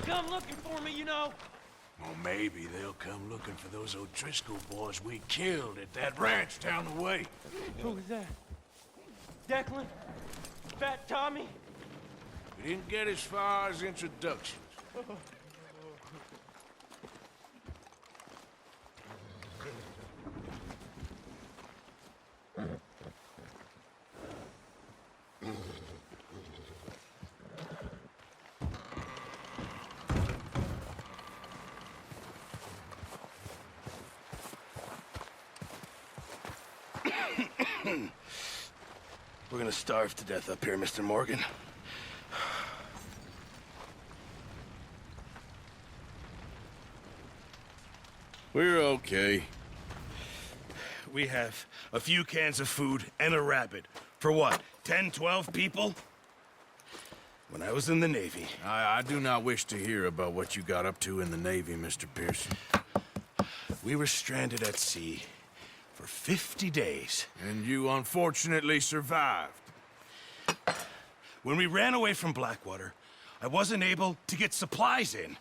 come looking for me, you know. Or maybe they'll come looking for those O'Driscoll boys we killed at that ranch down the way. Who was that? Declan? Fat Tommy? We didn't get as far as introductions. We're gonna starve to death up here, Mr. Morgan. We're okay. We have a few cans of food and a rabbit. For what, 10, 12 people? When I was in the Navy... I do not wish to hear about what you got up to in the Navy, Mr. Pearson. We were stranded at sea for 50 days. And you unfortunately survived. When we ran away from Blackwater, I wasn't able to get supplies in.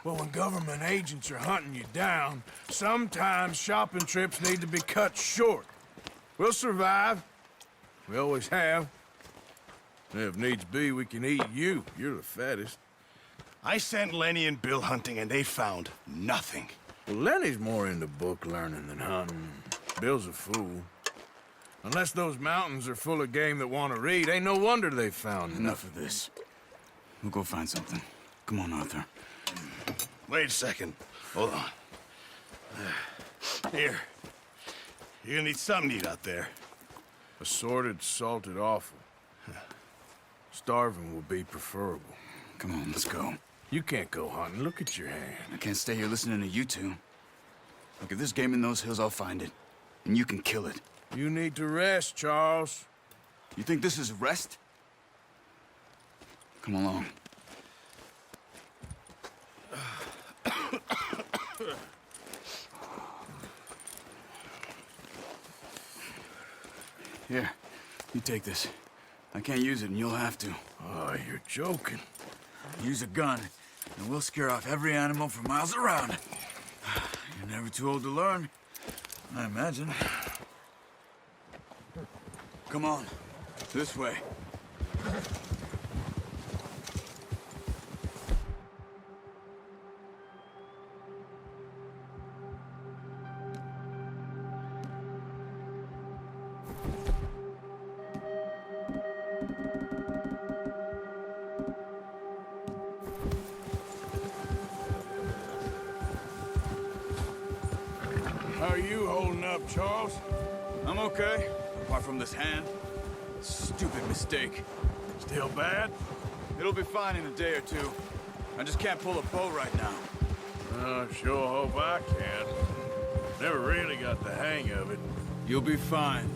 Well, when government agents are hunting you down, sometimes shopping trips need to be cut short. We'll survive. We always have. And if needs be, we can eat you. You're the fattest. I sent Lenny and Bill hunting, and they found nothing. Well, Lenny's more into book learning than hunting. Bill's a fool. Unless those mountains are full of game that want to read, ain't no wonder they found Enough of this. We'll go find something. Come on, Arthur. Wait a second. Hold on. Here. You're gonna need something to eat out there. Assorted, salted offal. Starving will be preferable. Come on, let's go. You can't go hunting. Look at your hand. I can't stay here listening to you two. Look, if there's game in those hills, I'll find it. And you can kill it. You need to rest, Charles. You think this is rest? Come along. Here, you take this. I can't use it, and you'll have to. Oh, you're joking. Use a gun, and we'll scare off every animal for miles around. You're never too old to learn, I imagine. Come on, this way. How are you holding up, Charles? I'm okay, apart from this hand. Stupid mistake. Still bad? It'll be fine in a day or two. I just can't pull a bow right now. Sure hope I can. Never really got the hang of it. You'll be fine.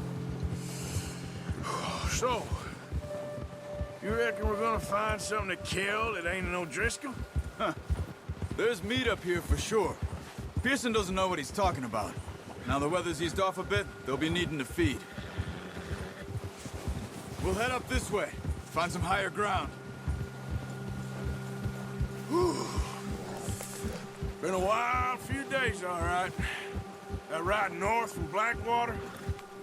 So, you reckon we're gonna find something to kill that ain't an O'Driscoll? There's meat up here for sure. Pearson doesn't know what he's talking about. Now the weather's eased off a bit, they'll be needing to feed. We'll head up this way, find some higher ground. Whew. Been a wild few days, all right. That ride north from Blackwater,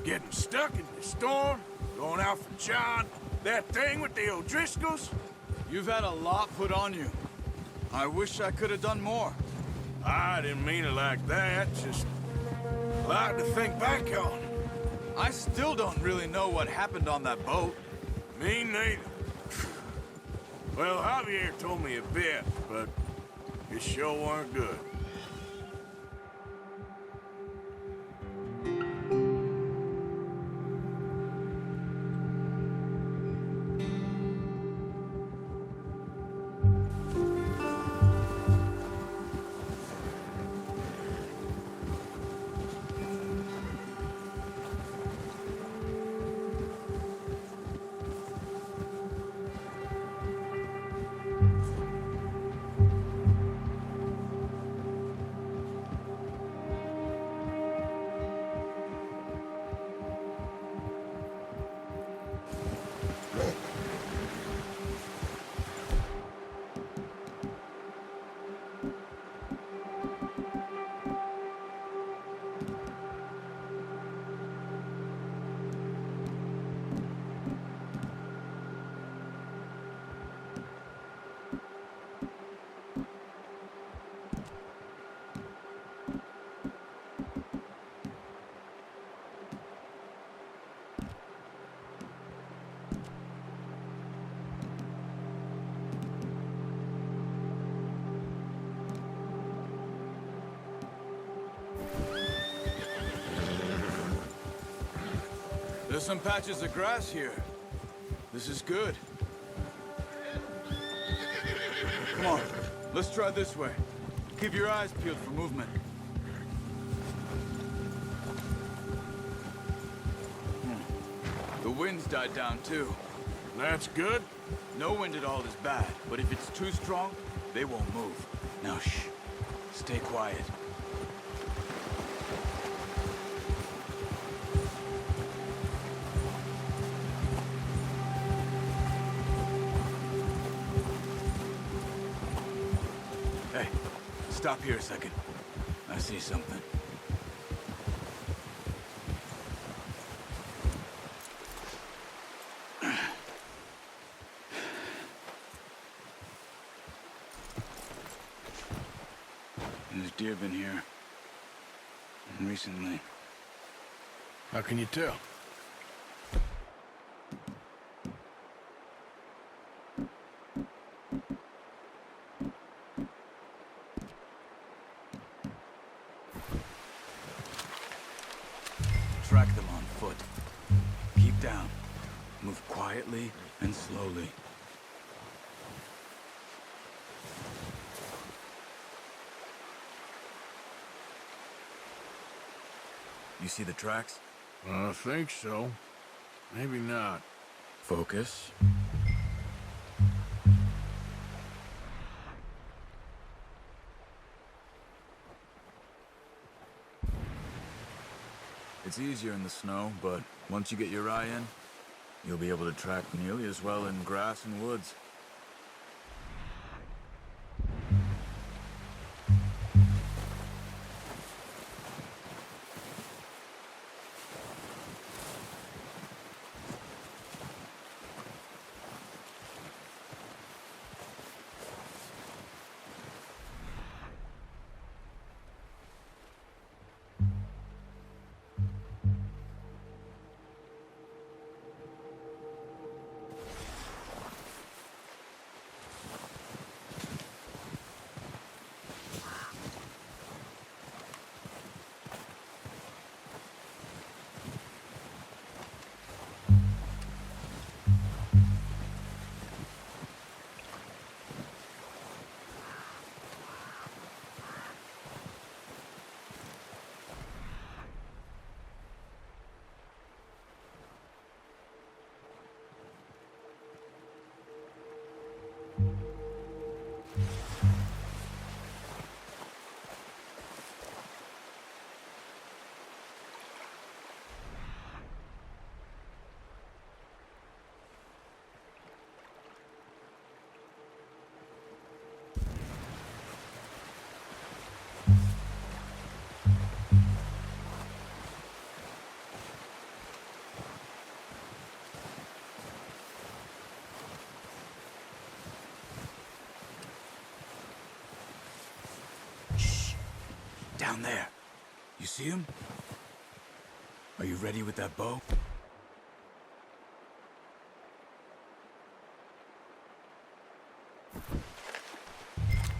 getting stuck in the storm, going out for John, that thing with the O'Driscolls. You've had a lot put on you. I wish I could have done more. I didn't mean it like that, just a lot to think back on. I still don't really know what happened on that boat. Me neither. Well, Javier told me a bit, but it sure weren't good. There's some patches of grass here. This is good. Come on, let's try this way. Keep your eyes peeled for movement. The wind's died down too. That's good. No wind at all is bad, but if it's too strong, they won't move. Now shh. Stay quiet. Hey, stop here a second. I see something. There's deer been here. Recently. How can you tell? Track them on foot. Keep down. Move quietly and slowly. You see the tracks? I think so. Maybe not. Focus. It's easier in the snow, but once you get your eye in, you'll be able to track nearly as well in grass and woods. Down there. You see him? Are you ready with that bow?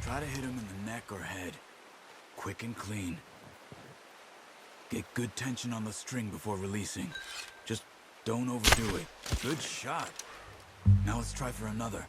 Try to hit him in the neck or head. Quick and clean. Get good tension on the string before releasing. Just don't overdo it. Good shot. Now let's try for another.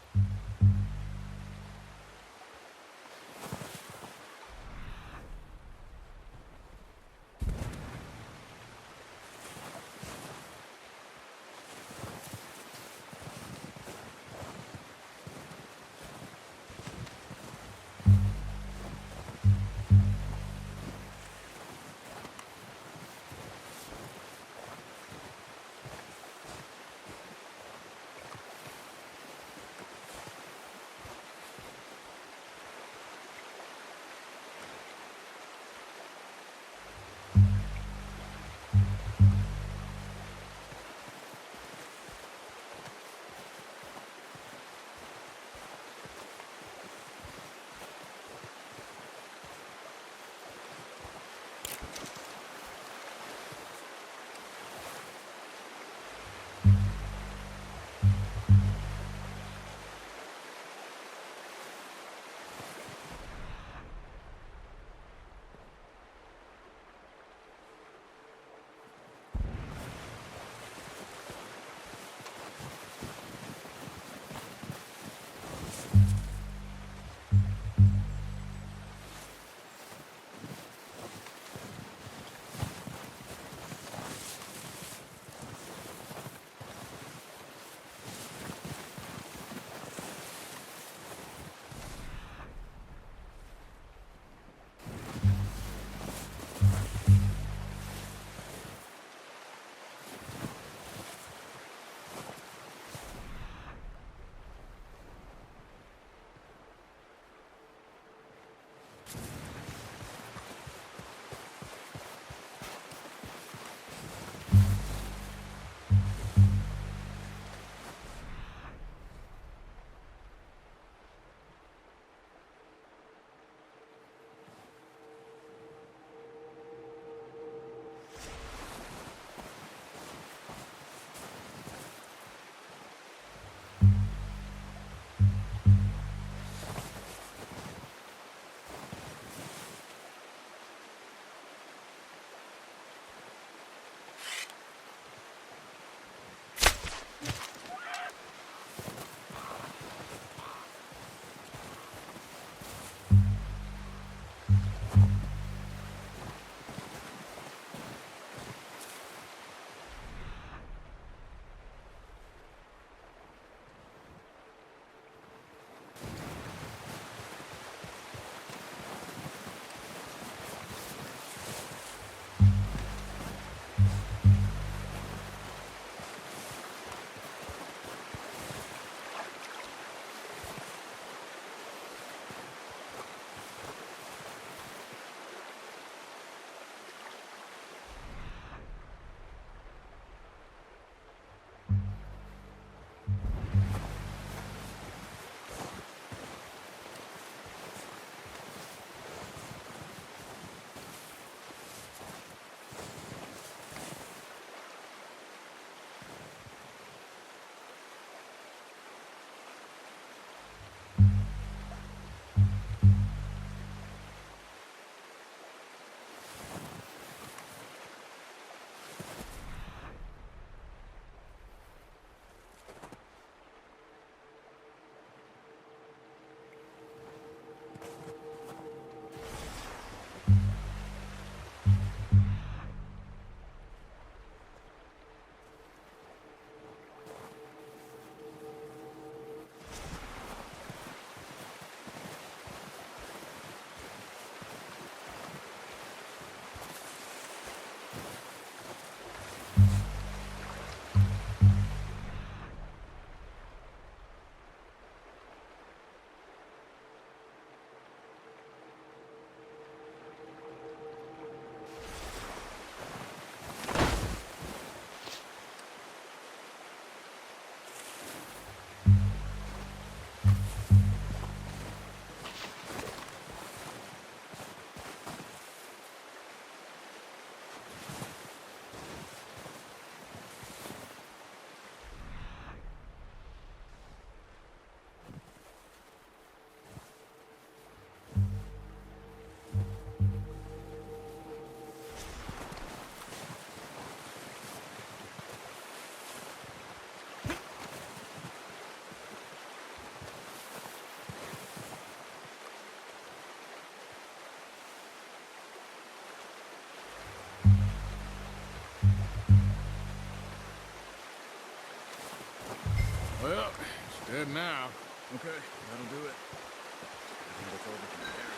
Dead now. Okay, that'll do it. I think that's all we can carry.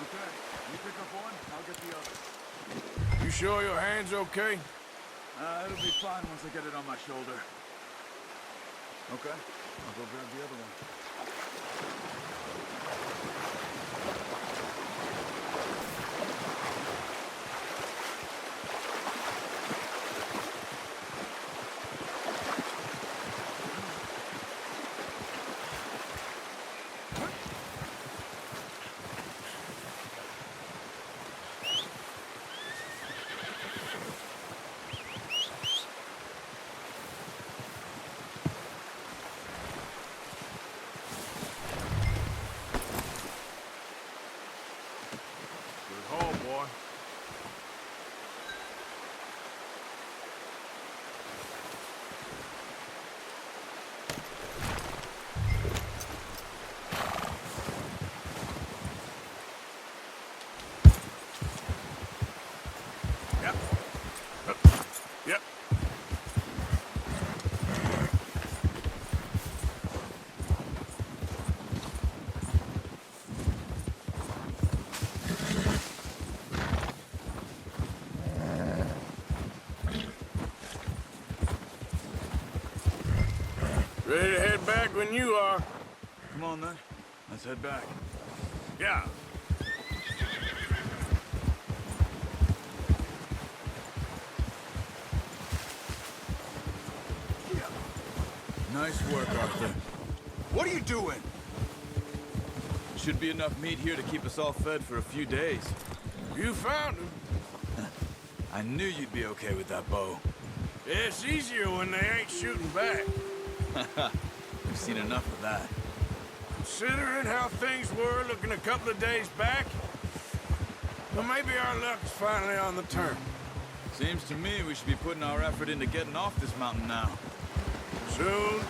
Okay, you pick up one, I'll get the other. You sure your hand's okay? It'll be fine once I get it on my shoulder. Okay, I'll go grab the other one. Good haul, boy. Yep. Yep. Ready to head back when you are. Come on then, let's head back. Yeah. Nice work, Arthur. What are you doing? Should be enough meat here to keep us all fed for a few days. You found him. I knew you'd be okay with that bow. It's easier when they ain't shooting back. We've seen enough of that. Considering how things were looking a couple of days back, well, maybe our luck's finally on the turn. Seems to me we should be putting our effort into getting off this mountain now. Soon.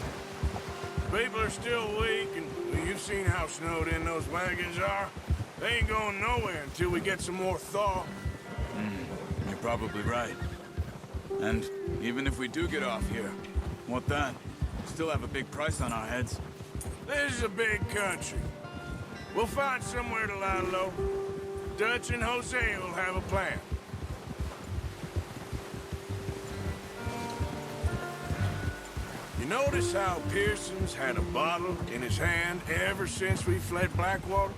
People are still weak, and well, you've seen how snowed in those wagons are. They ain't going nowhere until we get some more thaw. You're probably right. And even if we do get off here, what then? Still have a big price on our heads. This is a big country. We'll find somewhere to lie low. Dutch and Jose will have a plan. You notice how Pearson's had a bottle in his hand ever since we fled Blackwater?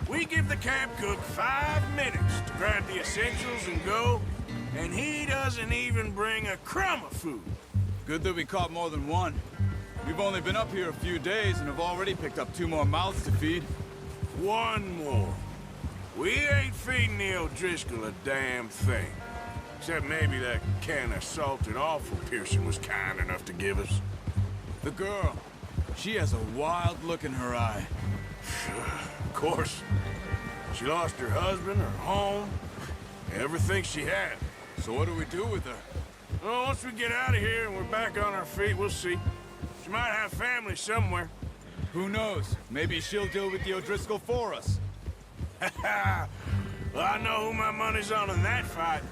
We give the camp cook 5 minutes to grab the essentials and go, and he doesn't even bring a crumb of food. Good that we caught more than one. We've only been up here a few days and have already picked up 2 more mouths to feed. One more. We ain't feeding the O'Driscoll a damn thing. Except maybe that can of salted offal Pearson was kind enough to give us. The girl, she has a wild look in her eye. Of course. She lost her husband, her home, everything she had. So what do we do with her? Well, once we get out of here and we're back on our feet, we'll see. She might have family somewhere. Who knows? Maybe she'll deal with the O'Driscoll for us. Well, I know who my money's on in that fight.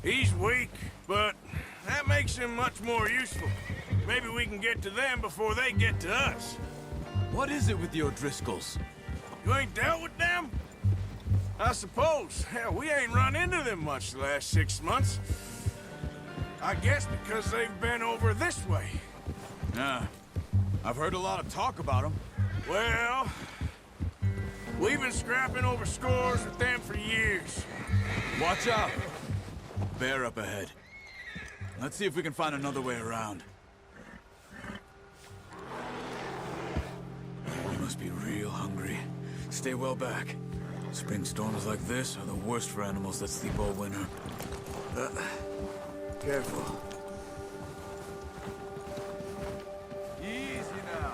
He's weak, but that makes him much more useful. Maybe we can get to them before they get to us. What is it with the O'Driscolls? You ain't dealt with them? I suppose. Hell, we ain't run into them much the last 6 months. I guess because they've been over this way. Yeah, I've heard a lot of talk about them. Well, we've been scrapping over scores with them for years. Watch out! Bear up ahead. Let's see if we can find another way around. We must be real hungry. Stay well back. Spring storms like this are the worst for animals that sleep all winter. Careful. Easy now.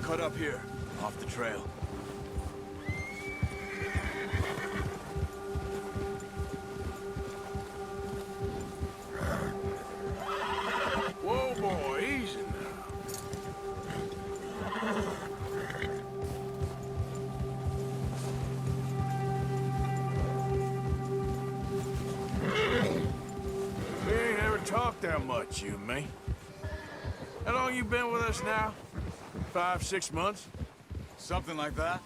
Cut up here, off the trail. Whoa, boy, easy now. there much, you and me. How long you been with us now? 5, 6 months? Something like that?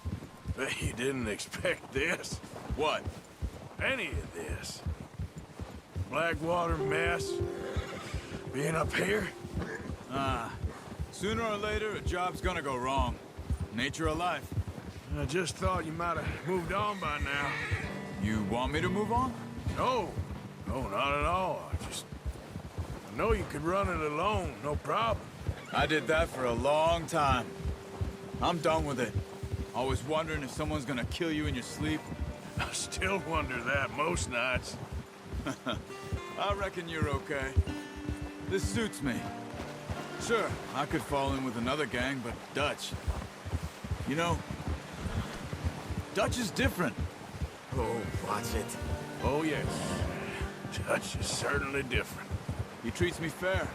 Bet you didn't expect this. What? Any of this. Blackwater mess. Being up here. Sooner or later, a job's gonna go wrong. Nature of life. I just thought you might have moved on by now. You want me to move on? No. No, not at all. I know you could run it alone, no problem. I did that for a long time. I'm done with it. Always wondering if someone's gonna kill you in your sleep. I still wonder that most nights. I reckon you're okay. This suits me. Sure, I could fall in with another gang, but Dutch... You know, Dutch is different. Oh, watch it. Oh, yes. Dutch is certainly different. He treats me fair.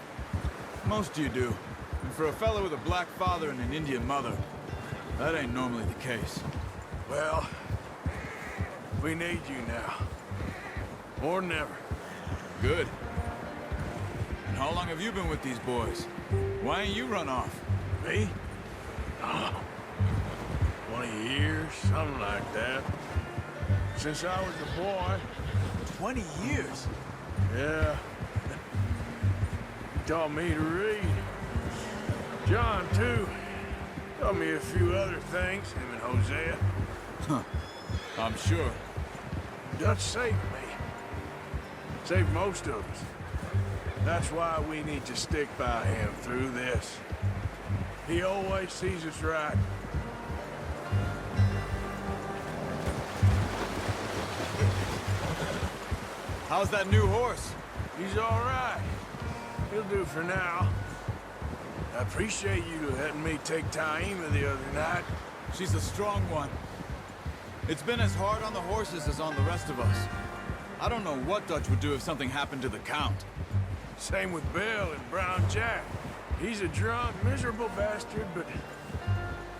Most of you do. And for a fella with a black father and an Indian mother, that ain't normally the case. Well, we need you now. More than ever. Good. And how long have you been with these boys? Why ain't you run off? Me? Oh, 20 years, something like that. Since I was a boy. 20 years? Yeah. He taught me to read. John, too. Taught me a few other things, him and Hosea. I'm sure. Dutch saved me. Saved most of us. That's why we need to stick by him through this. He always sees us right. How's that new horse? He's all right. He'll do for now. I appreciate you letting me take Taima the other night. She's a strong one. It's been as hard on the horses as on the rest of us. I don't know what Dutch would do if something happened to the Count. Same with Bill and Brown Jack. He's a drunk, miserable bastard, but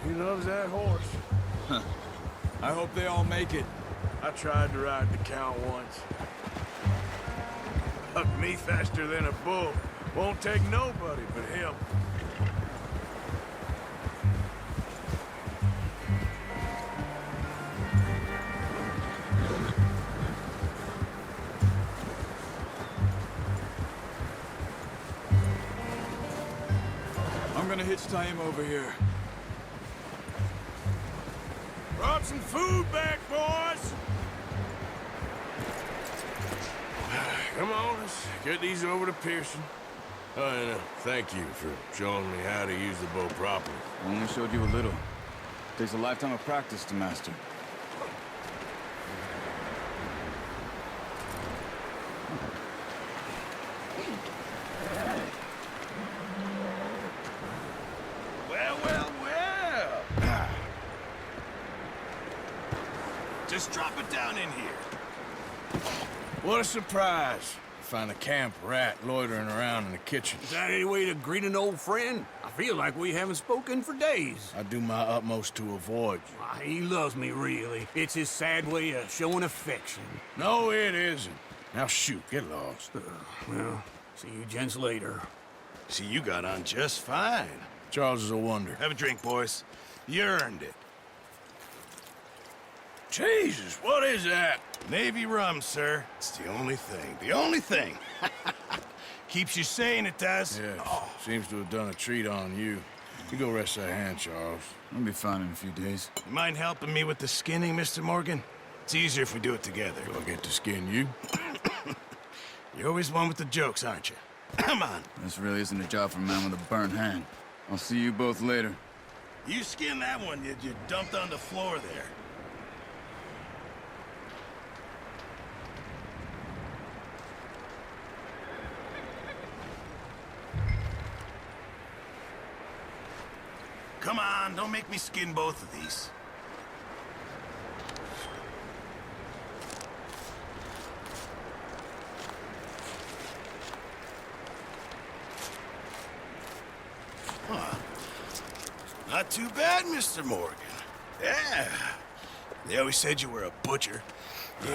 he loves that horse. I hope they all make it. I tried to ride the Count once. Hucked me faster than a bull. Won't take nobody but him. I'm gonna hitch Taima over here. Brought some food back, boys! Come on, let's get these over to Pearson. Oh, and thank you for showing me how to use the bow properly. I only showed you a little. Takes a lifetime of practice to master. Well, well, well. Just drop it down in here. What a surprise. Find a camp rat loitering around in the kitchen. Is that any way to greet an old friend? I feel like we haven't spoken for days. I do my utmost to avoid you. Why, he loves me, really. It's his sad way of showing affection. No, it isn't. Now shoot, get lost. Well, see you gents later. See, you got on just fine. Charles is a wonder. Have a drink, boys. You earned it. Jesus, what is that? Navy rum, sir. It's the only thing. The only thing. Keeps you sane, it does. Yes, seems to have done a treat on you. You go rest that hand, Charles. I'll be fine in a few days. You mind helping me with the skinning, Mr. Morgan? It's easier if we do it together. Do I get to skin you? You're always one with the jokes, aren't you? Come on. This really isn't a job for a man with a burnt hand. I'll see you both later. You skin that one you dumped on the floor there. Come on, don't make me skin both of these. Huh. Not too bad, Mr. Morgan. Yeah. They always said you were a butcher.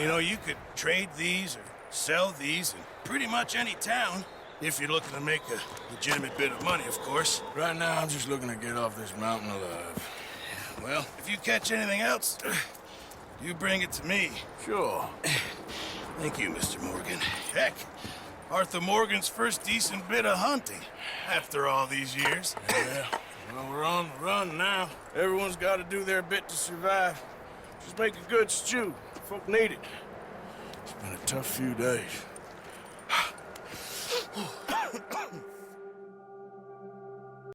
You know, you could trade these or sell these in pretty much any town. If you're looking to make a legitimate bit of money, of course. Right now, I'm just looking to get off this mountain alive. Well, if you catch anything else, you bring it to me. Sure. Thank you, Mr. Morgan. Heck, Arthur Morgan's first decent bit of hunting after all these years. Yeah. Well, we're on the run now. Everyone's got to do their bit to survive. Just make a good stew. Folk need it. It's been a tough few days.